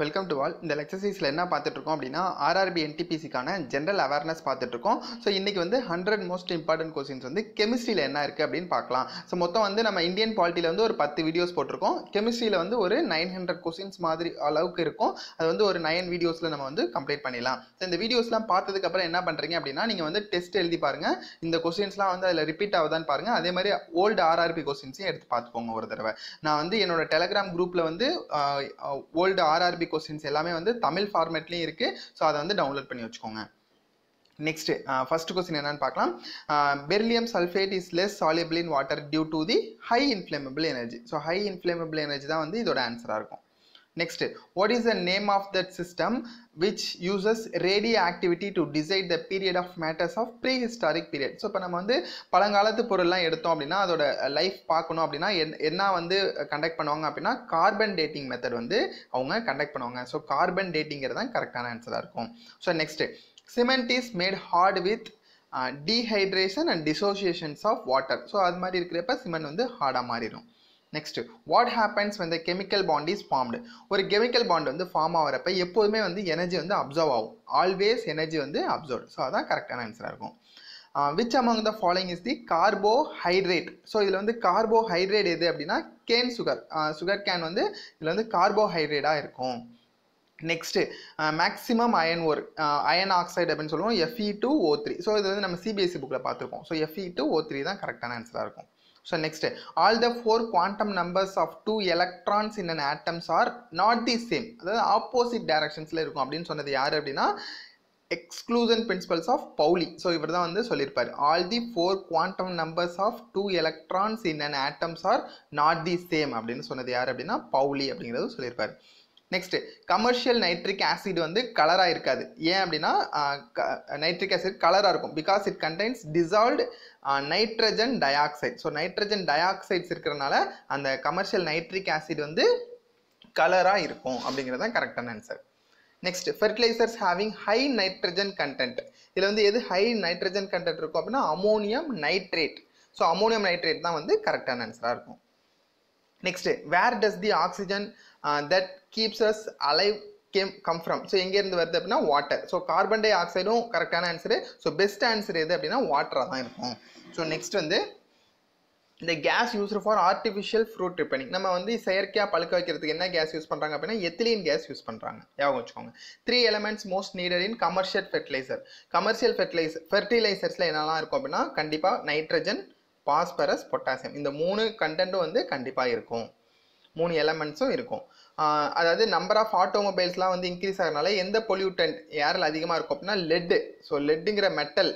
Welcome to all. இந்த எக்ஸசைஸில் என்ன பார்த்துட்டு இருக்கோம் அப்படின்னா ஆர்ஆர்பி என்டிபிசிக்கான ஜென்ரல் அவேர்னஸ் பார்த்துட்டு இருக்கோம். ஸோ இன்றைக்கி வந்து 100 மோஸ்ட் இம்பார்ட்டன்ட் கொஸ்டின்ஸ் வந்து கெமிஸ்ட்ரியில் என்ன இருக்குது அப்படின்னு பார்க்கலாம். ஸோ மொத்தம் வந்து நம்ம இந்தியன் பாலிட்டியில் வந்து ஒரு 10 வீடியோஸ் போட்டிருக்கோம். கெமிஸ்ட்ரியில் வந்து ஒரு 900 கொஸ்டின்ஸ் மாதிரி அளவுக்கு இருக்கும். அது வந்து ஒரு 9 வீடியோஸில் நம்ம வந்து கம்ப்ளீட் பண்ணிடலாம். ஸோ இந்த வீடியோஸ்லாம் பார்த்ததுக்கப்புறம் என்ன பண்ணுறீங்க அப்படின்னா நீங்கள் வந்து டெஸ்ட் எழுதி பாருங்கள். இந்த கொஸ்டின்ஸ்லாம் வந்து அதில் ரிப்பீட் ஆகுதான்னு பாருங்கள். அதே மாதிரி ஓல்டு ஆர்ஆர்பி கொஸ்டின்ஸையும் எடுத்து பார்த்துக்கோங்க ஒரு தடவை. நான் வந்து என்னோட டெலகிராம் குரூப்பில் வந்து ஓல்டு ஆர்ஆர்பி கொஸ்டின்ஸ் எல்லாமே வந்து தமிழ் ஃபார்மேட்லேயும் இருக்குது. ஸோ அதை வந்து டவுன்லோட் பண்ணி வச்சுக்கோங்க. நெக்ஸ்ட் ஃபர்ஸ்ட் கொஸ்டின் என்னன்னு பார்க்கலாம். Beryllium sulphate is less soluble in water due to the high inflammable energy. So high inflammable energy தான் வந்து இதோட ஆன்சராக இருக்கும். Next, what is the name of that system which uses radioactivity to decide the period of matters of prehistoric period? So இப்போ நம்ம வந்து பழங்காலத்து பொருள்லாம் எடுத்தோம் அப்படின்னா அதோட லைஃப் பார்க்கணும் அப்படின்னா என்ன வந்து கண்டக்ட் பண்ணுவாங்க அப்படின்னா கார்பன் டேட்டிங் மெத்தட் வந்து அவங்க கண்டக்ட் பண்ணுவாங்க. ஸோ கார்பன் டேட்டிங்கிறது தான் கரெக்டான ஆன்சராக இருக்கும். So next, cement is made hard with dehydration and dissociations of water. So அது மாதிரி இருக்கிறப்ப சிமெண்ட் வந்து ஹார்டாக மாறிடும். Next, what happens when the chemical bond is formed? ஒரு கெமிக்கல் பாண்ட் வந்து ஃபார்ம் ஆகிறப்ப எப்போதுமே வந்து எனர்ஜி வந்து அப்சர்வ் ஆகும். ஆல்வேஸ் எனர்ஜி வந்து அப்சர்வ். ஸோ அதான் கரெக்டான ஆன்சராக இருக்கும். Which among the following is the carbohydrate? So இதில் வந்து கார்போஹைட்ரேட் எது அப்படின்னா கேன் சுகர். சுகர் கேன் வந்து இதில் வந்து கார்போஹைட்ரேட்டாக இருக்கும். Next maximum iron ore iron oxide அப்படின்னு சொல்லுவோம் Fe2O3. ஸோ இது வந்து நம்ம சிபிஎஸ்சி புக்கில் பார்த்துருக்கோம். ஸோ Fe2O3 தான் கரெக்டான ஆன்சராக இருக்கும். So next, all the 4 quantum numbers of 2 electrons in an atoms are not the same. அதாவது ஆப்போசிட் டைரக்ஷன்ஸில் இருக்கும் அப்படின்னு சொன்னது யார் அப்படின்னா exclusion principles of Pauli. So இவர் தான் வந்து சொல்லியிருப்பார். All the 4 quantum numbers of 2 electrons in an atoms are not the same அப்படின்னு சொன்னது யார் அப்படின்னா பவுலி அப்படிங்கிறது சொல்லியிருப்பார். நெக்ஸ்ட், கமர்ஷியல் நைட்ரிக் ஆசிட் வந்து கலராக இருக்காது. ஏன் அப்படின்னா நைட்ரிக் ஆசிட் கலராக இருக்கும் because it contains dissolved nitrogen dioxide. So nitrogen dioxides இருக்கிறனால அந்த கமர்ஷியல் நைட்ரிக் ஆசிட் வந்து கலராக இருக்கும் அப்படிங்கிறது தான் கரெக்டான answer. Next, fertilisers having high nitrogen content. இதில் வந்து எது ஹை நைட்ரஜன் கண்டென்ட் இருக்கும் அப்படின்னா ammonium nitrate. So ammonium nitrate தான் வந்து கரெக்டான ஆன்சராக இருக்கும். Next, where does the oxygen that keeps us alive come from? So எங்கேருந்து வருது அப்படின்னா வாட்டர். ஸோ கார்பன் டை ஆக்சைடும் கரெக்டான ஆன்சரு. ஸோ பெஸ்ட் ஆன்சர் எது அப்படின்னா வாட்டராக தான் இருக்கும். ஸோ நெக்ஸ்ட் வந்து இந்த gas used for artificial fruit ripening. நம்ம வந்து செயற்கையாக பழுக்க வைக்கிறதுக்கு என்ன கேஸ் யூஸ் பண்ணுறாங்க அப்படின்னா எத்திலீன் கேஸ் யூஸ் பண்ணுறாங்க. ஞாபகம் வச்சுக்கோங்க. 3 elements most needed in commercial fertilizer. Commercial ஃபெர்டிலைசர்ஸில் என்னெல்லாம் இருக்கும் அப்படின்னா கண்டிப்பாக நைட்ரஜன், பாஸ்பரஸ், பொட்டாசியம். இந்த 3 கண்டென்ட்டும் வந்து கண்டிப்பாக இருக்கும். 3 எலமெண்ட்ஸும் இருக்கும். அதாவது நம்பர் ஆஃப் ஆட்டோமொபைல்ஸ்லாம் வந்து இன்க்ரீஸ் ஆகிறதுனால எந்த பொல்யூட்டன்ட் ஏரில் அதிகமாக இருக்கும் அப்படின்னா லெட்டு. ஸோ லெட்டுங்கிற மெட்டல்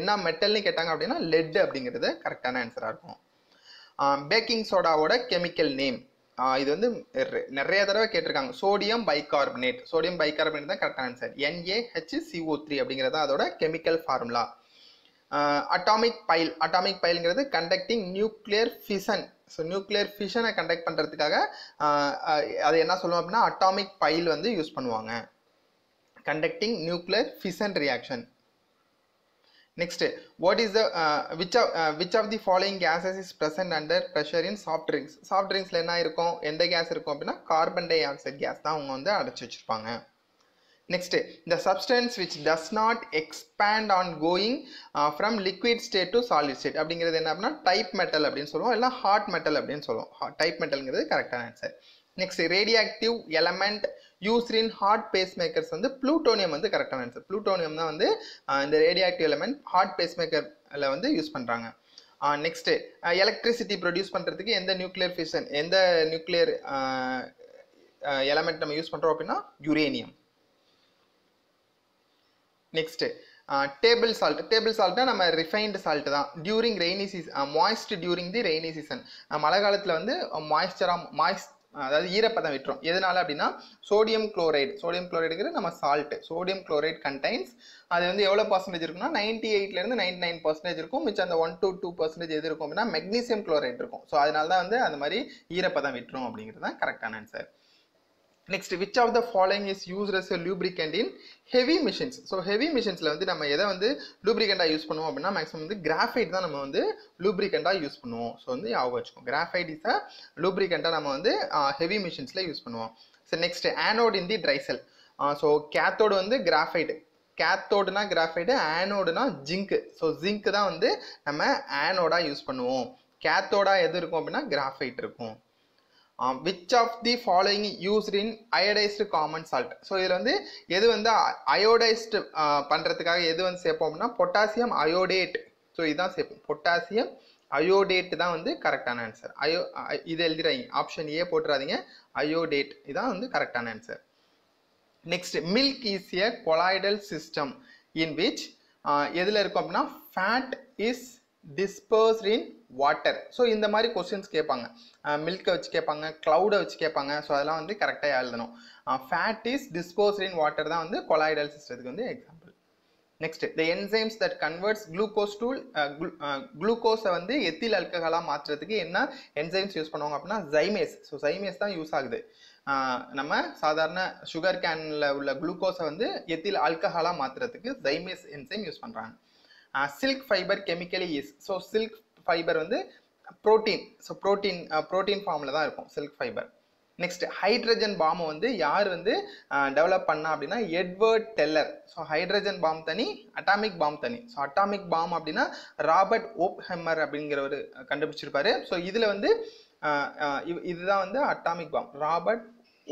என்ன மெட்டல்னு கேட்டாங்க அப்படின்னா லெட்டு அப்படிங்கிறது கரெக்டான ஆன்சராக இருக்கும். பேக்கிங் சோடாவோட கெமிக்கல் நேம் இது வந்து நிறைய தடவை கேட்டிருக்காங்க. Sodium bicarbonate. சோடியம் பைகார்பனேட் தான் கரெக்டான ஆன்சர். NaHCO3 அப்படிங்கிறது அதோட chemical formula. Atomic pile. Atomic பைல்ங்கிறது conducting nuclear fission. So nuclear ஃபிஷனை கண்டக்ட் பண்ணுறதுக்காக அது என்ன சொல்லுவோம் அப்படின்னா அட்டாமிக் பைல் வந்து யூஸ் பண்ணுவாங்க. Conducting nuclear fission reaction. Next, what is the which of the following gases is present under pressure in soft drinks? Soft ட்ரிங்க்ஸில் என்ன இருக்கும், எந்த கேஸ் இருக்கும் அப்படின்னா கார்பன் டை ஆக்சைடு கேஸ் தான் அவங்க வந்து அடைச்சி வச்சுருப்பாங்க. Next, the substance which does not expand on going from liquid state to solid state அப்படிங்கிறது என்ன அப்படின்னா டைப் மெட்டல் அப்படின்னு சொல்லுவோம், இல்லை ஹாட் மெட்டல் அப்படின்னு சொல்லுவோம். டைப் மெட்டல்ங்கிறது கரெக்டான answer. Next, radioactive element used in heart pacemakers வந்து ப்ளூட்டோனியம் வந்து கரெக்டான ஆன்சர். ப்ளூட்டோனியம் தான் வந்து இந்த ரேடியோஆக்டிவ் எலமெண்ட் ஹார்ட் பேஸ் மேக்கரில் வந்து யூஸ் பண்ணுறாங்க. நெக்ஸ்ட், எலக்ட்ரிசிட்டி ப்ரொடியூஸ் பண்ணுறதுக்கு எந்த நியூக்ளியர் ஃபிஷன் எந்த நியூக்ளியர் எலமெண்ட் நம்ம யூஸ் பண்ணுறோம் அப்படின்னா uranium. Next, table salt. Table சால்ட்னா நம்ம ரிஃபைன்டு சால்ட் தான். During rainy season moist during the rainy season. மழை காலத்தில் வந்து அதாவது ஈரப்பதம் விட்டுரும். எதனால அப்படின்னா சோடியம் குளோரைடு. சோடியம் குளோரைடுங்கிறது நம்ம சால்ட். சோடியம் குளோரைடு கண்டைன்ஸ் அது வந்து எவ்வளோ பர்சன்டேஜ் இருக்குன்னா 98லேருந்து 99% இருக்கும். மிச்சம் அந்த 1 to 2% எது இருக்கும் அப்படின்னா மெக்னீசியம் குளோரைடு இருக்கும். ஸோ அதனால தான் வந்து அந்த மாதிரி ஈரப்பதம் விட்டுரும் அப்படிங்கிறது தான் கரெக்டான answer. Next, which of the following is used as a lubricant in heavy machines? So heavy machinesல வந்து நம்ம எதை வந்து lubricant யூஸ் பண்ணுவோம் அப்படின்னா மேக்ஸிமம் வந்து கிராஃபைட் தான் நம்ம வந்து lubricant யூஸ் பண்ணுவோம். ஸோ வந்து ஞாபகம் வச்சுக்கோங்க, கிராஃபைட் இஸ் அ lubricant நம்ம வந்து heavy machinesல யூஸ் பண்ணுவோம். ஸோ நெக்ஸ்ட் ஆனோட் இன் தி ட்ரை செல். ஸோ கேத்தோடு வந்து கிராஃபைடு, கேத்தோடுனா கிராஃபைடு, ஆனோடுனா ஜிங்க்கு. ஸோ ஜிங்க் தான் வந்து நம்ம ஆனோடாக யூஸ் பண்ணுவோம். கேத்தோடா எது இருக்கும் அப்படின்னா கிராஃபைட் இருக்கும். Which of the following used in iodised common salt. So இதில் வந்து எது வந்து அயோடைஸ்டு பண்ணுறதுக்காக எது வந்து சேர்ப்போம் அப்படின்னா பொட்டாசியம் அயோடேட். ஸோ இதுதான் சேர்ப்போம், பொட்டாசியம் அயோடேட் தான் வந்து கரெக்டான ஆன்சர். இது எழுதிடுறீங்க, ஆப்ஷன் ஏ போட்டுறாதீங்க, அயோடேட் இதான் வந்து கரெக்டான answer. Next milk is a colloidal system in which எதில் இருக்கும் அப்படின்னா fat is dispersed in water. So இந்த மாதிரி கொஸ்டின்ஸ் கேட்பாங்க, மில்கை வச்சு கேட்பாங்க, க்ளவுடை வச்சு கேட்பாங்க. ஸோ அதெல்லாம் வந்து கரெக்டாக எழுதணும். Fat is disposed in water தான் வந்து கொலாய்டல் சிஸ்டத்துக்கு வந்து example. Next the enzymes that converts glucose to குளுக்கோஸை வந்து எத்தில் ஆல்கஹாலாக மாற்றுறதுக்கு என்ன என்சைம்ஸ் யூஸ் பண்ணுவாங்க அப்படின்னா ஜைமேஸ். ஸோ ஜைமேஸ் தான் யூஸ் ஆகுது. நம்ம சாதாரண சுகர் கேனில் உள்ள குளுக்கோஸை வந்து எத்தில் ஆல்கஹாலாக மாற்றுறதுக்கு ஜைமேஸ் என்சைம் யூஸ் பண்ணுறாங்க. Silk fibre chemically is. So silk fibre வந்து ப்ரோட்டீன். ஸோ ப்ரோட்டீன் ஃபார்மில் தான் இருக்கும் சில்க் ஃபைபர். நெக்ஸ்ட் ஹைட்ரஜன் பாம்பை வந்து யார் வந்து டெவலப் பண்ணா அப்படின்னா Edward Teller. So hydrogen bomb தனி, அட்டாமிக் பாம் தனி. ஸோ அட்டாமிக் பாம் அப்படின்னா ராபர்ட் ஓப்ஹெம்மர் அப்படிங்கிறவர் கண்டுபிடிச்சிருப்பாரு. ஸோ இதில் வந்து இதுதான் வந்து அட்டாமிக் பாம். ராபர்ட்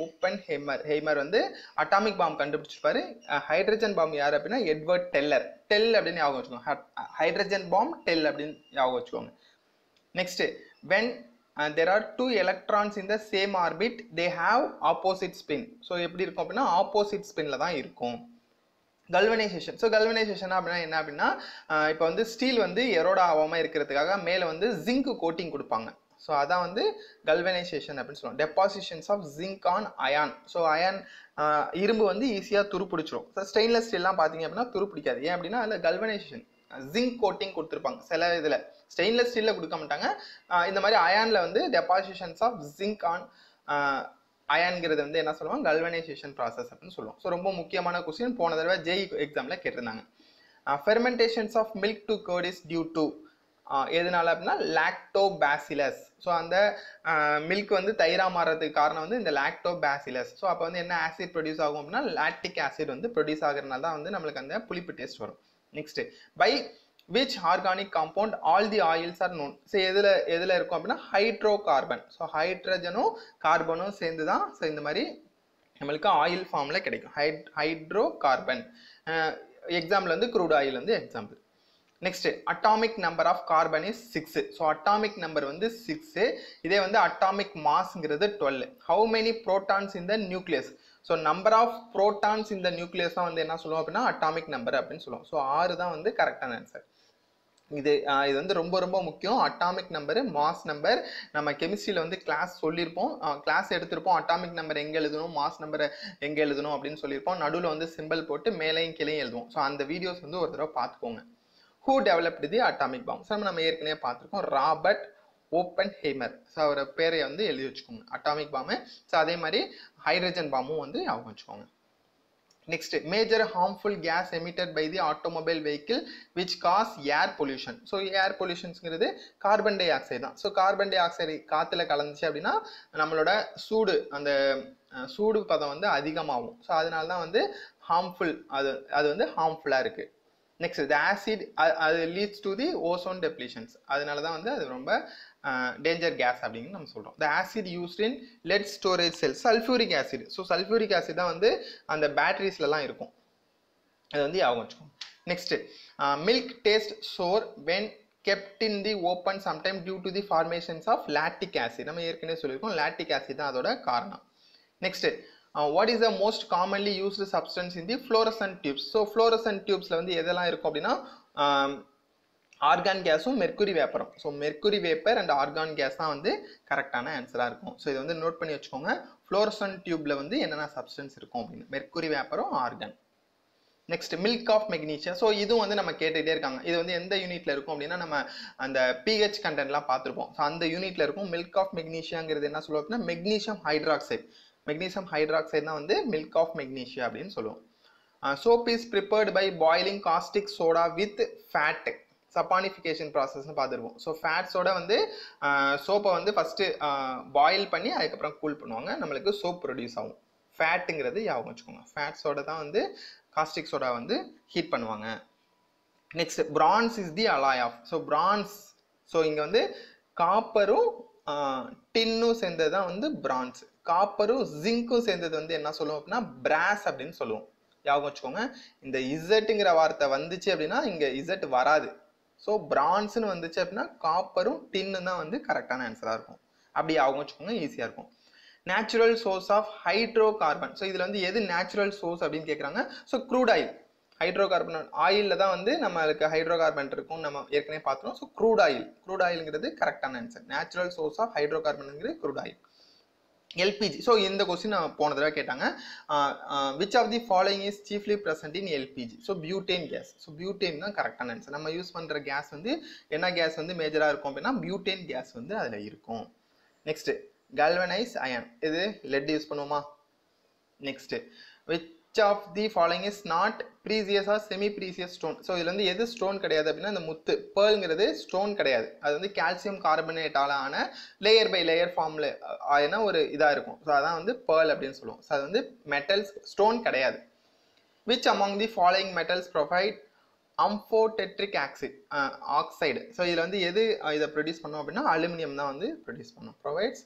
ஓப்பன்ஹெய்மர் வந்து அட்டாமிக் பாம் கண்டுபிடிச்சிருப்பாரு. ஹைட்ரஜன் பாம் யார் அப்படின்னா எட்வர்ட் டெல்லர். டெல் அப்படின்னு ஞாபகம் வச்சுக்கோங்க, ஹைட்ரஜன் பாம் டெல் அப்படின்னு ஞாபகம் வச்சுக்கோங்க. Next when there are two electrons in the same orbit they have opposite spin. So எப்படி இருக்கும் அப்படின்னா ஆப்போசிட் ஸ்பின்ல தான் இருக்கும். கல்வனைசேஷன். ஸோ கல்வனைசேஷன் அப்படின்னா என்ன அப்படின்னா இப்போ வந்து ஸ்டீல் வந்து எரோட ஆகாமல் இருக்கிறதுக்காக மேலே வந்து ஜிங்க் கோட்டிங் கொடுப்பாங்க. ஸோ அதான் வந்து கல்வனைசேஷன் அப்படின்னு சொல்லுவோம். Depositions of zinc on iron. So iron இரும்பு வந்து ஈஸியாக துரு பிடிச்சிரும். ஸோ ஸ்டெயின்லெஸ் ஸ்டீல்லாம் பார்த்தீங்க அப்படின்னா துரு பிடிக்காது. ஏன் அப்படின்னா அதில் கல்வனைசேஷன் ஜிங்க் கோட்டிங் கொடுத்துருப்பாங்க. சில இதில் ஸ்டெயின்லெஸ் ஸ்டீலில் கொடுக்க மாட்டாங்க. இந்த மாதிரி அயானில் வந்து டெபாசிஷன்ஸ் ஆஃப் ஜிங்க் ஆன் அயான்கிறது வந்து என்ன சொல்லுவாங்க, கல்வனைசேஷன் ப்ராசஸ் அப்படின்னு சொல்லுவோம். ஸோ ரொம்ப முக்கியமான கொஸ்டின், போன தடவை ஜேஇ எக்ஸாமில் கேட்டிருந்தாங்க. Fermentations of milk to curd is due to எதனால அப்படின்னா லாக்டோபாசிலஸ். ஸோ அந்த மில்க் வந்து தயிராக மாறுறதுக்கு காரணம் வந்து இந்த லாக்டோபாசிலஸ். ஸோ அப்போ வந்து என்ன ஆசிட் ப்ரொடியூஸ் ஆகும் அப்படின்னா லாக்டிக் ஆசிட் வந்து ப்ரொடியூஸ் ஆகிறதுனால தான் வந்து நம்மளுக்கு அந்த புளிப்பு டேஸ்ட் வரும். Next by which organic compound all the oils are known. So எதில் இருக்கும் அப்படின்னா ஹைட்ரோ கார்பன். ஸோ ஹைட்ரஜனும் கார்பனும் சேர்ந்து தான் ஸோ இந்த மாதிரி நம்மளுக்கு ஆயில் ஃபார்மில் கிடைக்கும், ஹைட்ரோ கார்பன். எக்ஸாம்பிள் வந்து க்ரூட் ஆயில் வந்து example. Next atomic number of carbon is 6. So atomic number வந்து 6. இதே வந்து அட்டாமிக் மாஸ்ங்கிறது 12. How many protons in the nucleus. So number of protons இந்த நியூக்ளியஸ் தான் வந்து என்ன சொல்லுவோம் அப்படின்னா அட்டாமிக் நம்பர் அப்படின்னு சொல்லுவோம். ஸோ 6 தான் வந்து கரெக்டான ஆன்சர். இது வந்து ரொம்ப ரொம்ப முக்கியம். அட்டாமிக் நம்பரு, மாஸ் நம்பர் நம்ம கெமிஸ்ட்ரியில் வந்து கிளாஸ் சொல்லியிருப்போம், கிளாஸ் எடுத்திருப்போம். அட்டாமிக் நம்பர் எங்கே எழுதணும், மாஸ் நம்பரை எங்கே எழுதணும் அப்படின்னு சொல்லியிருப்போம். நடுவில் வந்து சிம்பிள் போட்டு மேலையும் கீழையும் எழுதுவோம். ஸோ அந்த வீடியோஸ் வந்து ஒரு தடவை பார்த்துக்கோங்க. Who developed the atomic bomb. So நம்ம ஏற்கனவே பார்த்துருக்கோம், ராபர்ட் ஓப்பன்ஹெய்மர். ஸோ அவரோட பேரை வந்து எழுதி வச்சுக்கோங்க, அட்டாமிக் பாம்பு. ஸோ அதே மாதிரி ஹைட்ரஜன் பாம்பும் வந்து ஞாபகம் வச்சுக்கோங்க. Next, major harmful gas emitted by the automobile vehicle which cause air pollution. So air pollutionங்கிறது கார்பன் டை ஆக்சைடு தான். ஸோ கார்பன் டை ஆக்சைடு காற்றுல கலந்துச்சு அப்படின்னா நம்மளோட சூடு, அந்த சூடு பதம் வந்து அதிகமாகும். ஸோ அதனால தான் வந்து ஹார்ம்ஃபுல், அது வந்து ஹார்ம்ஃபுல்லாக இருக்குது. நெக்ஸ்ட் த ஆசிட் அது லீட்ஸ் டு தி ஓசோன் டெப்ளீஷன்ஸ். அதனால தான் வந்து அது ரொம்ப டேஞ்சர் கேஸ் அப்படின்னு நம்ம சொல்கிறோம். The acid used in lead storage cell, sulphuric acid. So sulphuric acid தான் வந்து அந்த பேட்டரிஸ்லாம் இருக்கும், அது வந்து ஞாபகம் வச்சுக்கோங்க. Next milk taste sour when kept in the open sometime due to the formations of lactic acid. நம்ம ஏற்கனவே சொல்லியிருக்கோம், லாக்டிக் ஆசிட் தான் அதோட காரணம். Next what is the most commonly used substance in the fluorescent tubes. So fluorescent tubesல வந்து எதெல்லாம் இருக்கும் அப்படின்னா ஆர்கான் கேஸும் மெர்க்குரி வேப்பரும். So mercury vapour and argon gas தான் வந்து கரெக்டான ஆன்சராக இருக்கும். ஸோ இதை வந்து நோட் பண்ணி வச்சுக்கோங்க, ஃப்ளோரசன்ட் டியூப்ல வந்து என்னென்ன சப்ஸ்டன்ஸ் இருக்கும் அப்படின்னு, மெர்க்குரி வேப்பரும் argon. Next milk of magnesia. So இதுவும் வந்து நம்ம கேட்டுகிட்டே இருக்காங்க, இது வந்து எந்த யூனிட்ல இருக்கும் அப்படின்னா நம்ம அந்த பிஹெச் கண்டென்ட்லாம் பார்த்துருப்போம். ஸோ அந்த யூனிட்ல இருக்கும். மில்க் ஆஃப் மெக்னீஷியாங்கிறது என்ன சொல்லுவோம் அப்படின்னா மெக்னீஷியம் ஹைட்ராக்சைடு. மெக்னீஷியம் ஹைட்ராக்சைடு தான் வந்து மில்க் ஆஃப் மெக்னீஷியா அப்படின்னு சொல்லுவோம். Soap is prepared by boiling caustic soda with fat. Saponification ப்ராசஸ்னு பார்த்துருப்போம். ஸோ ஃபேட்ஸோட வந்து சோப்பை வந்து ஃபஸ்ட்டு பாயில் பண்ணி அதுக்கப்புறம் கூல் பண்ணுவாங்க, நம்மளுக்கு சோப் ப்ரொடியூஸ் ஆகும். ஃபேட்டுங்கிறது ஞாபகம் வச்சுக்கோங்க. ஃபேட்ஸோட தான் வந்து காஸ்டிக் சோடா வந்து ஹீட் பண்ணுவாங்க. Next bronze is the alloy of. So bronze, so இங்கே வந்து காப்பரும் டின்னும் சேர்ந்தது தான் வந்து பிரான்ஸ். காப்பரும் ஜிங்க்கும் சேர்ந்தது வந்து என்ன சொல்லுவோம் அப்படின்னா பிராஸ் அப்படின்னு சொல்லுவோம். ஞாபகம் வச்சுக்கோங்க. இந்த இசட்டுங்கிற வார்த்தை வந்துச்சு அப்படின்னா இங்கே இசட் வராது. ஸோ பிரான்ஸ்னு வந்துச்சு அப்படின்னா காப்பரும் டின்னு தான் வந்து கரெக்டான ஆன்சராக இருக்கும். அப்படி ஞாபகம் வச்சுக்கோங்க, ஈஸியாக இருக்கும். Natural source of hydrocarbon. So இதில் வந்து எது நேச்சுரல் சோர்ஸ் அப்படின்னு கேட்குறாங்க. So crude oil, hydrocarbon ஆயிலில் தான் வந்து நம்மளுக்கு ஹைட்ரோ கார்பன் இருக்கும், நம்ம ஏற்கனவே பார்த்தோம். ஸோ க்ரூட் ஆயில்ங்கிறது கரெக்டான ஆன்சர். நேச்சுரல் சோர்ஸ் ஆஃப் ஹைட்ரோ கார்பன்ங்கிறது க்ரூட் ஆயில். எல்பிஜி. ஸோ இந்த கொஸ்டின் போன தடவை கேட்டாங்க. Which of the following is chiefly present in LPG? So butane gas. So butane தான் கரெக்டான ஆன்சர். நம்ம யூஸ் பண்ணுற கேஸ் வந்து என்ன கேஸ் வந்து மேஜராக இருக்கும் அப்படின்னா பியூட்டேன் கேஸ் வந்து அதில் இருக்கும். Next galvanize iron. இது lead யூஸ் பண்ணுவோமா? Next which of the following is not precious or semi precious stone? So இதில் வந்து எது ஸ்டோன் கிடையாது அப்படின்னா இந்த முத்து பேர்ங்கிறது ஸ்டோன் கிடையாது. அது வந்து கால்சியம் கார்பனேட்டால் ஆன லேயர் பை லேயர் ஃபார்மில் ஆன ஒரு இதாக இருக்கும். ஸோ அதான் வந்து பேர்ல் அப்படின்னு சொல்லுவோம். ஸோ அது வந்து மெட்டல்ஸ், ஸ்டோன் கிடையாது. which among the following metals provide amphoteric oxide? So இதில் வந்து எது இதை ப்ரொடியூஸ் பண்ணோம் அப்படின்னா அலுமினியம் தான் வந்து ப்ரொடியூஸ் பண்ணோம். Provides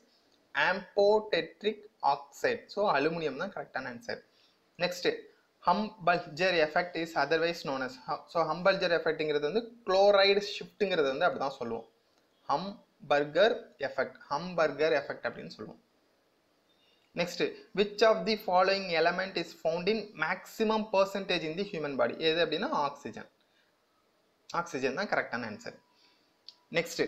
amphoteric oxide. So aluminium தான் கரெக்டான answer. Next Hamburger effect is otherwise known as. So Hamburger எஃபெக்ட்ங்கிறது வந்து குளோரைடு ஷிஃப்ட்டுங்கிறது வந்து அப்படி தான் சொல்லுவோம். ஹம்பர்கர் எஃபெக்ட் அப்படின்னு சொல்லுவோம். Next which of the following element is found in maximum percentage in the human body? எது அப்படின்னா ஆக்சிஜன் தான் கரெக்டான answer. Next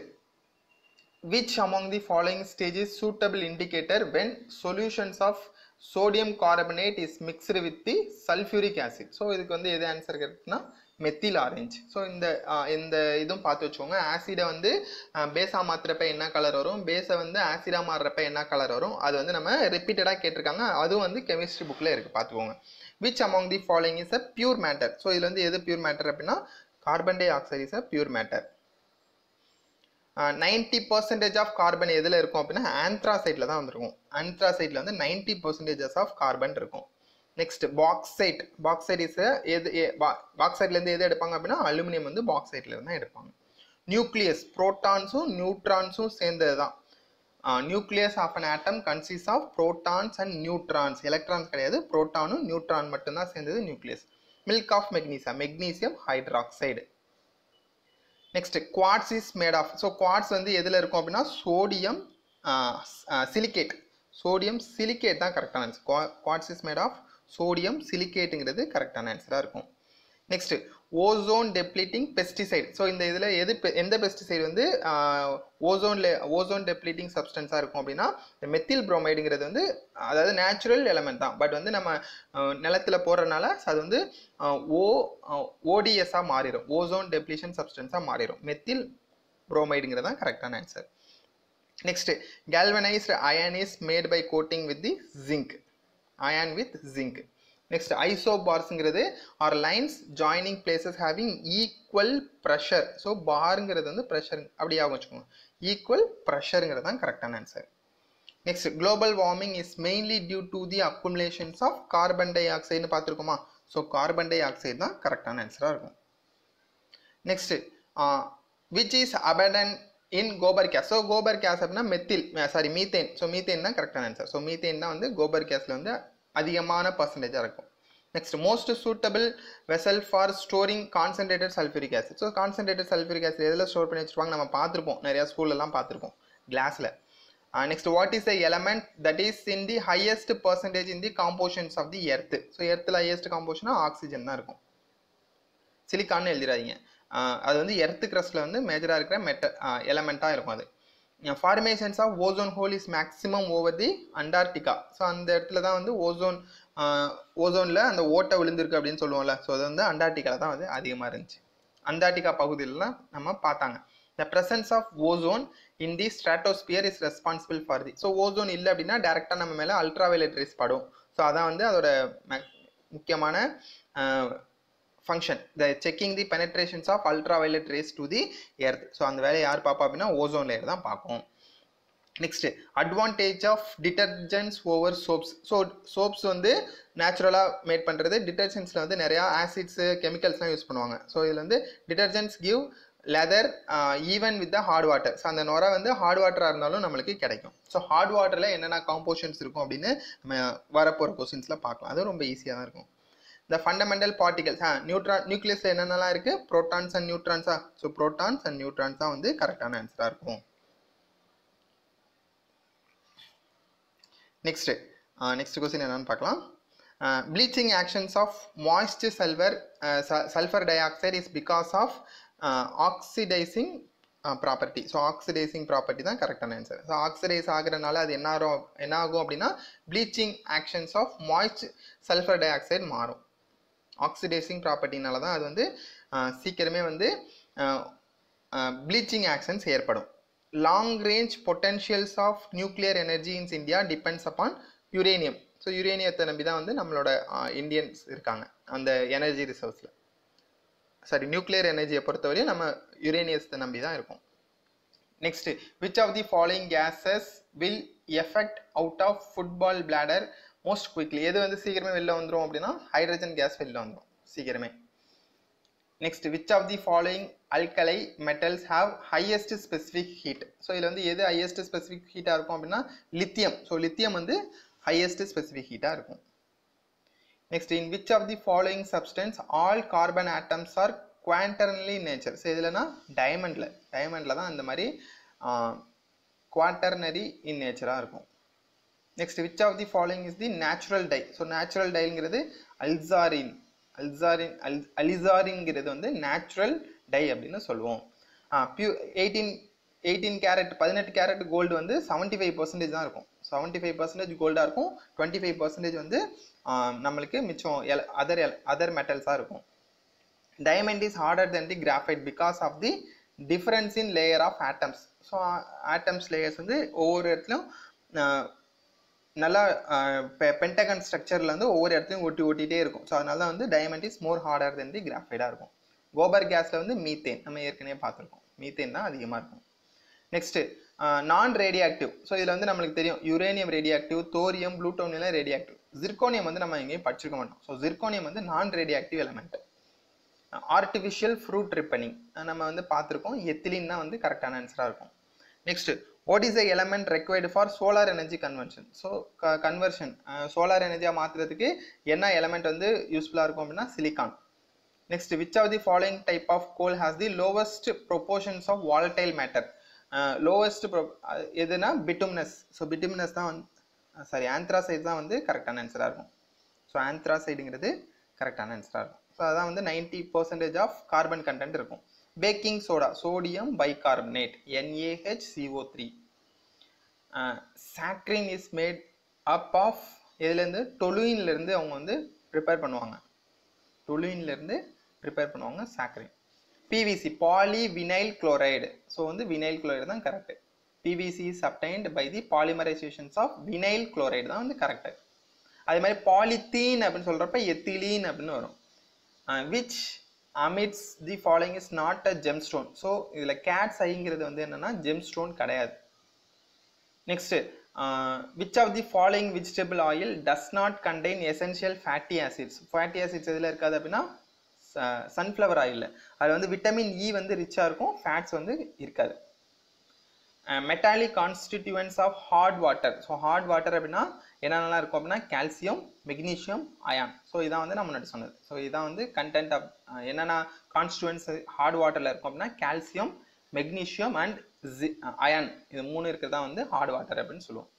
which among the following stage is suitable indicator when solutions of sodium carbonate is mixed with the sulfuric acid? So இதுக்கு வந்து எது answer கரெக்ட்னா methyl orange. So இந்த இதுவும் பார்த்து வச்சுக்கோங்க. ஆசிடை வந்து பேஸாக மாற்றுறப்ப என்ன கலர் வரும், பேஸை வந்து ஆசிடாக மாறுறப்ப என்ன கலர் வரும், அது வந்து நம்ம ரிப்பீட்டடாக கேட்டிருக்காங்க. அதுவும் வந்து கெமிஸ்ட்ரி புக்கில் இருக்குது, பார்த்துக்கோங்க. which among the following is a pure matter? So இதில் வந்து எது பியூர் மேட்டர் அப்படின்னா carbon dioxide is a pure matter. 90% of carbon எதில் இருக்கும் அப்படின்னா ஆந்த்ராசைட்டில் தான் வந்துருக்கும். ஆந்த்ராசைட்டில் வந்து 90% ஆஃப் கார்பன் இருக்கும். நெக்ஸ்ட் பாக்சைட் இஸ் பாக்சைட்லேருந்து எது எடுப்பாங்க அப்படின்னா அலுமினியம் வந்து பாக்சைட்லேருந்து தான் எடுப்பாங்க. நியூக்ளியஸ், புரோட்டான்ஸும் நியூட்ரான்ஸும் சேர்ந்தது தான். Nucleus of an atom consist of protons and neutrons. Electrons கிடையாது, புரோட்டானும் நியூட்ரான் மட்டும்தான் சேர்ந்தது nucleus. Milk of magnesium hydroxide. Next quartz is made of. So quartz வந்து எதில் இருக்கும் அப்படின்னா சோடியம் சிலிக்கேட் தான் கரெக்டான answer. Quartz is made of sodium சிலிக்கேட்டுங்கிறது கரெக்டான ஆன்சராக இருக்கும். Next ozone depleting pesticide. So இந்த இதில் எந்த பெஸ்டிசைடு வந்து ஓசோன் டெப்ளீட்டிங் சப்ஸ்டன்ஸாக இருக்கும் அப்படின்னா இந்த மெத்தில் புரோமைடுங்கிறது வந்து அதாவது நேச்சுரல் எலமெண்ட் தான், பட் வந்து நம்ம நிலத்தில் போடுறதுனால அது வந்து ஓடிஎஸ்ஸாக மாறிடும், ஓசோன் டெப்ளீஷன் சப்ஸ்டன்ஸாக மாறிடும். மெத்தில் புரோமைடுங்கிறது தான் கரெக்டான answer. Next galvanized iron is made by coating with the zinc. Next ஐசோபார்ஸ்ங்கிறது are lines joining places having equal pressure. So பார்ங்கிறது வந்து ப்ரெஷர் அப்படி ஆகும் வச்சுக்கோங்க. ஈக்குவல் ப்ரெஷருங்கிறது தான் கரெக்டான answer. Next global warming is mainly due to the accumulations of carbon டை ஆக்சைடுன்னு பார்த்துருக்கோமா? ஸோ கார்பன் டை ஆக்சைடு தான் கரெக்டான ஆன்சராக இருக்கும். Next which is abundant in gobar gas. So gobar gas அப்படின்னா மீத்தேன். ஸோ மீத்தேன் தான் கரெக்டான ஆன்சர். ஸோ மீத்தேன் தான் வந்து கோபர் கேஸில் வந்து அதிகமான பர்சன்டேஜாக இருக்கும். Next most suitable vessel for storing concentrated sulphuric acid. So concentrated sulphuric acid எதில் ஸ்டோர் பண்ணி வச்சுருப்பாங்க நம்ம பார்த்துருப்போம், நிறையா ஸ்கூல்லலாம் பார்த்துருப்போம், கிளாஸில். Next what is the element that is in the highest percentage in the compositions of the earth? So எர்த்தில் ஹையஸ்ட் காம்போஷனாக ஆக்சிஜன் தான் இருக்கும். சிலிக்கான்னு எழுதிடாதீங்க, அது வந்து எர்த்து கிரஸ்டில் வந்து மேஜராக இருக்கிற எலமெண்ட்டாக இருக்கும். அது formations of ozone hole is maximum over the Antarctica. So அந்த இடத்துல தான் வந்து ஓசோனில் அந்த ஓட்டை விழுந்திருக்கு அப்படின்னு சொல்லுவோம்ல. ஸோ அது வந்து அண்டார்டிகாவில் தான் வந்து அதிகமாக இருந்துச்சு. அண்டார்டிகா பகுதியிலலாம் நம்ம பார்த்தாங்க. The presence of ozone in the stratosphere is responsible for the. So ozone இல்லை அப்படின்னா டேரெக்டாக நம்ம மேலே அல்ட்ராவயலட் ரேஸ் படும். ஸோ அதான் வந்து அதோட முக்கியமான function, the checking the penetrations of ultraviolet rays to the earth. So அந்த வேலையை யார் பார்ப்பா அப்படின்னா ஓசோன் லேயர் தான் பார்க்கும். Next advantage of detergents over soaps. So soaps வந்து நேச்சுரலாக மேட் பண்ணுறது, டிட்டர்ஜென்ட்ஸில் வந்து நிறையா ஆசிட்ஸு கெமிக்கல்ஸ்லாம் யூஸ் பண்ணுவாங்க. ஸோ இதில் வந்து detergents give lather even with the hard water. So அந்த நுரை வந்து ஹார்ட் வாட்டராக இருந்தாலும் நம்மளுக்கு கிடைக்கும். ஸோ ஹார்ட் வாட்டரில் என்னென்ன காம்போசிஷன்ஸ் இருக்கும் அப்படின்னு நம்ம வரப்போகிற கொஸ்டின்ஸில் பார்க்கலாம். அது ரொம்ப ஈஸியாக தான் இருக்கும். இந்த ஃபண்டமெண்டல் பார்ட்டிகல்ஸ் நியூக்ளியஸில் என்னென்னலாம் இருக்குது, ப்ரோட்டான்ஸ் அண்ட் நியூட்ரான்ஸா. ஸோ ப்ரோட்டான்ஸ் அண்ட் நியூட்ரான்ஸ் தான் வந்து கரெக்டான ஆன்சராக இருக்கும். நெக்ஸ்ட் கொஸ்டின் என்னன்னு பார்க்கலாம். Bleaching actions of moist sulphur dioxide is because of oxidising property. So oxidising property தான் கரெக்டான ஆன்சர். ஸோ ஆக்சிடைஸ் ஆகுறதுனால அது என்ன ஆகும் அப்படின்னா bleaching actions of moist sulphur dioxide மாறும். ஆக்சிடைசிங் ப்ராப்பர்ட்டினால தான் அது வந்து சீக்கிரமே வந்து ப்ளீச்சிங் ஆக்ஷன்ஸ் ஏற்படும். Long range potentials of nuclear energy in India depends upon uranium. So யுரேனியத்தை நம்பி தான் வந்து நம்மளோட இந்தியன்ஸ் இருக்காங்க அந்த எனர்ஜி ரிசோர்ஸில். சாரி, நியூக்ளியர் எனர்ஜியை பொறுத்தவரையும் நம்ம யுரேனியத்தை நம்பி தான் இருக்கும். Next, which of the following gases will effect out of football bladder most quickly. எது வந்து சீக்கிரமே வெளில வந்துடும் அப்படின்னா ஹைட்ரஜன் கேஸ் வெளில வந்துடும் சீக்கிரமே. Next, which of the following alkali metals have highest specific heat. So இதில் வந்து எது ஹையஸ்ட் ஸ்பெசிஃபிக் ஹீட்டாக இருக்கும் அப்படின்னா லித்தியம். ஸோ லித்தியம் வந்து ஹையஸ்ட் ஸ்பெசிஃபிக் ஹீட்டாக இருக்கும். Next, in which of the following substance all carbon atoms are quaternary nature. So இதுலனா டைமண்டில் தான் இந்த மாதிரி குவாட்டர்னரி இன் நேச்சராக இருக்கும். Next, which of the following is the natural dye. So natural டைங்கிறது அலிசாரின்ங்கிறது வந்து நேச்சுரல் டை அப்படின்னு சொல்லுவோம். 18 கேரட் கோல்டு வந்து 75% தான் இருக்கும். 75% கோல்டாக இருக்கும், 25% வந்து நம்மளுக்கு மிச்சம் அதர் மெட்டல்ஸாக இருக்கும். Diamond is harder than the graphite because of the difference in layer of atoms. So atoms layers வந்து ஒவ்வொரு இடத்துலையும் நல்லா பென்டகன் ஸ்ட்ரக்சரில் வந்து ஒவ்வொரு இடத்துலையும் ஒட்டிகிட்டே இருக்கும். ஸோ அதனால தான் வந்து diamond is more harder than தி கிராஃபைடாக இருக்கும். கோபர் கேஸில் வந்து மீத்தேன் நம்ம ஏற்கனவே பார்த்துருக்கோம், மீத்தேன் தான் அதிகமாக இருக்கும். நெக்ஸ்ட்டு, நான் ரேடியோ ஆக்டிவ். ஸோ இதில் வந்து நம்மளுக்கு தெரியும் uranium radioactive, thorium, plutonium radioactive. Zirconium வந்து நம்ம எங்கேயும் படிச்சிருக்க மாட்டோம். ஸோ ஜிர்கோனியம் வந்து non radioactive element. Artificial fruit ripening நம்ம வந்து பார்த்துருக்கோம், எத்திலின் தான் வந்து கரெக்டான ஆன்சராக இருக்கும். Next, what is the element required for solar energy conversion. So conversion solar எனர்ஜியாக மாற்றுறதுக்கு என்ன எலமெண்ட் வந்து யூஸ்ஃபுல்லாக இருக்கும் அப்படின்னா silicon. Next, which of the following type of coal has the lowest proportions of volatile matter. Lowest எதுனா bituminous. So bituminous தான் வந்து ஆந்த்ராசைடு தான் வந்து கரெக்டான ஆன்சராக இருக்கும். ஸோ ஆந்த்ராசைடுங்கிறது கரெக்டான ஆன்சராக இருக்கும். ஸோ அதான் வந்து 90% ஆஃப் கார்பன் கண்டென்ட் இருக்கும். Baking soda, sodium bicarbonate, NaHCO3. Saccharin is made up of எதுலேருந்து, டொலுயின்லேருந்து அவங்க வந்து ப்ரிப்பேர் பண்ணுவாங்க. Saccharin. PVC, polyvinyl chloride. So வந்து வினைல் குளோரைடு தான் correct. PVC is obtained by the polymerizations of vinyl chloride தான் வந்து கரெக்டு. அதே மாதிரி பாலித்தீன் அப்படின்னு சொல்கிறப்ப எத்திலீன் அப்படின்னு வரும். which amidst the following is not a gemstone. So இதில் cat's eyeங்கிறது வந்து என்னென்னா gemstone கிடையாது. Next, which of the following vegetable oil does not contain essential fatty acids. fatty acids எதில் இருக்காது அப்படின்னா சன்ஃப்ளவர் ஆயிலில். அதில் வந்து விட்டமின் இ வந்து ரிச்சாக இருக்கும், ஃபேட்ஸ் வந்து இருக்காது. Metallic constituents of hard water. So hard water அப்படின்னா என்னென்னலாம் இருக்கும் அப்படின்னா கால்சியம், மெக்னீஷியம், அயான். ஸோ இதான் வந்து நம்ம முன்னாடி சொன்னது. ஸோ இதான் வந்து கண்டென்ட் ஆஃப் என்னென்ன கான்ஸ்டிடியூவன்ஸ் ஹார்ட் வாட்டரில் இருக்கும் அப்படின்னா கால்சியம், மெக்னீஷியம் அண்ட் அயான். இது 3 இருக்கிறது தான் வந்து ஹார்ட் வாட்டர் அப்படின்னு சொல்லுவோம்.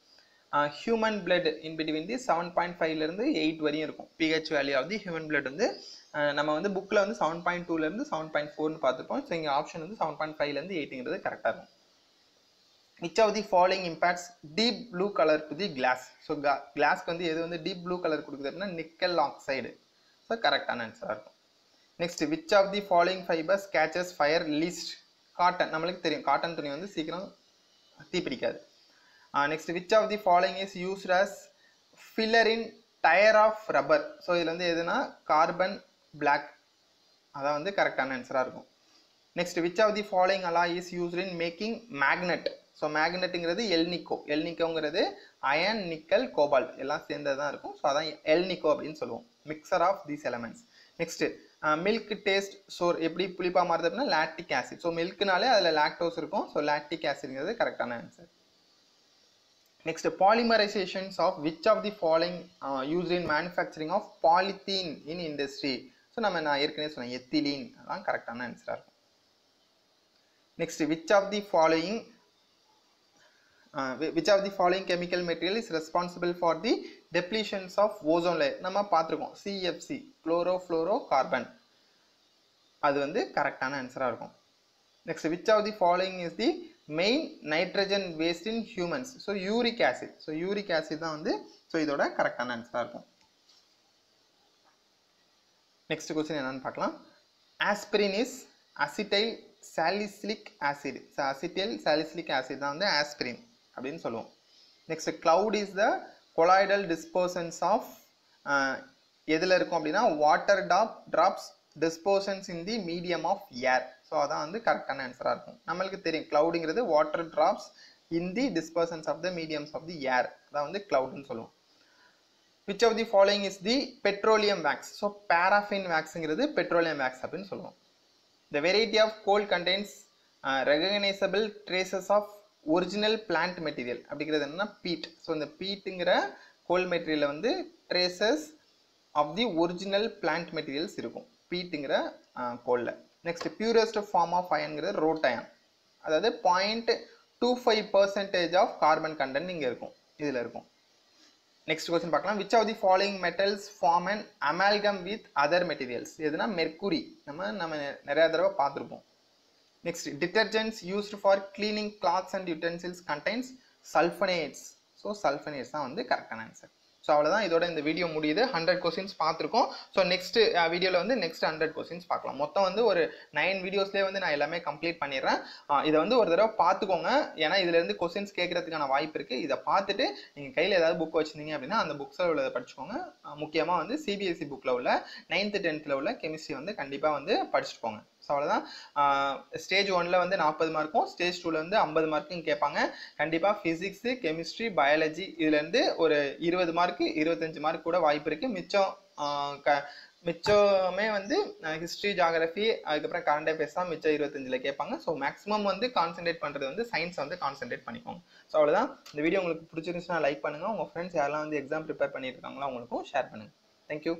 Human blood in between the 7.5லேருந்து 8 வரையும் இருக்கும். pH value of the human blood வந்து நம்ம வந்து புக்கில் வந்து 7.2லேருந்து 7.4ன்னு பார்த்துருப்போம். ஸோ இங்கே ஆப்ஷன் வந்து 7.5லேருந்து 8ங்கிறது கரெக்டாக இருக்கும். which of the following impacts deep blue color to the glass. So கிளாஸ்க்கு வந்து எது வந்து டீப் ப்ளூ கலர் கொடுக்குது அப்படின்னா நிக்கல் ஆக்சைடு. ஸோ கரெக்டான ஆன்சராக இருக்கும். Next, which of the following fibers catches fire least. Cotton, நம்மளுக்கு தெரியும் காட்டன் துணி வந்து சீக்கிரம் தீப்பிடிக்காது. Next, which of the following is used as filler in tire of rubber. So இதில் வந்து எதுனா கார்பன் பிளாக், அதான் வந்து கரெக்டான ஆன்சராக இருக்கும். Next, which of the following alloy is used in making magnet. So மேக்னெட்டுங்கிறது எல்னிக்கோங்கிறது அயன் நிக்கல் கோபால்ட் எல்லாம் சேர்ந்தது தான் இருக்கும். ஸோ அதான் எல்னிக்கோ அப்படின்னு சொல்லுவோம். Mixture of these elements. Next milk taste sour எப்படி புளிப்பாக மாறுது அப்படின்னா லாக்டிக் ஆசிட். ஸோ மில்க்னாலே அதில் லாக்டோஸ் இருக்கும். ஸோ லாக்டிக் ஆசிட்ங்கிறது கரெக்டான answer. Next, polymerizations of which of the following used in manufacturing of polythene in industry? So நான் ஏற்கனவே சொன்னேன் எத்திலீன் அதான் கரெக்டான ஆன்சரா இருக்கும். Next, which of the following chemical material is responsible for the depletions of ozone layer? நம்ம பார்த்திருக்கோம் CFC chlorofluorocarbon. அது வந்து கரெக்டான ஆன்சரா இருக்கும். Next, which of the following is the main nitrogen waste in humans? So uric acid. So uric acid தான் வந்து so இதோட கரெக்டான ஆன்சரா இருக்கும். Next question என்னன்னு பார்க்கலாம். Aspirin is acetyl salicylic acid. So acetyl salicylic acid தான் வந்து aspirin அப்படின்னு சொல்லுவோம். Next, cloud is the colloidal dispersants of எதுல இருக்கும் அப்படின்னா water drops dispersants in the medium of air. So அதான் வந்து கரெக்டான ஆன்சராக இருக்கும். நம்மளுக்கு தெரியும் கிளவுடுங்கிறது water drops in the dispersions of the mediums of the air, அதான் வந்து கிளவுட்னு சொல்லுவோம். Which of the following is the petroleum wax? So paraffin வேக்ஸுங்கிறது பெட்ரோலியம் வேக்ஸ் அப்படின்னு சொல்லுவோம். The variety of coal contains recognisable traces of original plant material அப்படிங்கிறது என்னன்னா peat. So இந்த பீட்டுங்கிற கோல் மெட்டீரியலில் வந்து traces of the original plant materials இருக்கும் பீட்டுங்கிற கோலில். நெக்ஸ்ட், பியூரஸ்ட் ஃபார்ம் ஆஃப் அயன்ங்கிறது ரோட் அயன், அதாவது 0.25% ஆஃப் கார்பன் கண்டென்ட் இங்கே இருக்கும், இதில் இருக்கும். நெக்ஸ்ட் கொஸ்டின் பார்க்கலாம். Which of the following metals form and amalgam with other materials? எதுனா மெர்க்குரி, நம்ம நிறைய தடவை பார்த்துருப்போம். Next, detergents used for cleaning clothes and utensils contains sulphonates. So sulphonates தான் வந்து கரெக்டான ஆன்சர். ஸோ அவ்வளோதான், இதோட இந்த வீடியோ முடியுது. 100 கொஸ்டின்ஸ் பார்த்துருக்கோம். ஸோ நெக்ஸ்ட் வீடியோவில் வந்து நெக்ஸ்ட் 100 கொஸ்டின்ஸ் பார்க்கலாம். மொத்தம் வந்து ஒரு 9 வீடியோஸ்லேயே வந்து நான் எல்லாமே கம்ப்ளீட் பண்ணிடுறேன். இதை வந்து ஒரு தடவை பார்த்துக்கோங்க, ஏன்னா இதுலேருந்து கொஸ்டின்ஸ் கேட்கறதுக்கான வாய்ப்பு இருக்குது. இதை பார்த்துட்டு நீங்கள் கையில் ஏதாவது புக் வச்சுருந்தீங்க அப்படின்னா அந்த புக்ஸில் உள்ளதை படிச்சுக்கோங்க. முக்கியமாக வந்து CBSE புக்கில் உள்ள 9th 10th உள்ள கெமிஸ்ட்ரி வந்து கண்டிப்பாக வந்து படிச்சுட்டு போங்க. ஸோ அவ்வளோதான். ஸ்டேஜ் 1ல் வந்து 40 மார்க்கும், ஸ்டேஜ் 2ல் வந்து 50 மார்க்கும் கேட்பாங்க. கண்டிப்பாக ஃபிசிக்ஸு, கெமிஸ்ட்ரி, பயாலஜி இதுலேருந்து ஒரு 20 மார்க்கு 25 மார்க் கூட வாய்ப்பு இருக்குது. மிச்சமே வந்து ஹிஸ்ட்ரி, ஜாகிரஃபி, அதுக்கப்புறம் கரண்ட் அஃபேர்ஸ் தான் மிச்சம் 25ல் கேட்பாங்க. ஸோ மேக்ஸிமம் வந்து கான்சென்ட்ரேட் பண்ணுறது வந்து சயின்ஸ் வந்து கான்சென்ட்ரேட் பண்ணிக்கோங்க. ஸோ அவ்வளோதான். இந்த வீடியோ உங்களுக்கு பிடிச்சிருந்துச்சுன்னா லைக் பண்ணுங்கள். உங்கள் ஃப்ரெண்ட்ஸ் யாரெல்லாம் வந்து எக்ஸாம் ப்ரிப்பேர் பண்ணிட்டு இருக்காங்களோ அவங்களுக்கும் ஷேர் பண்ணுங்கள். தேங்க்யூ.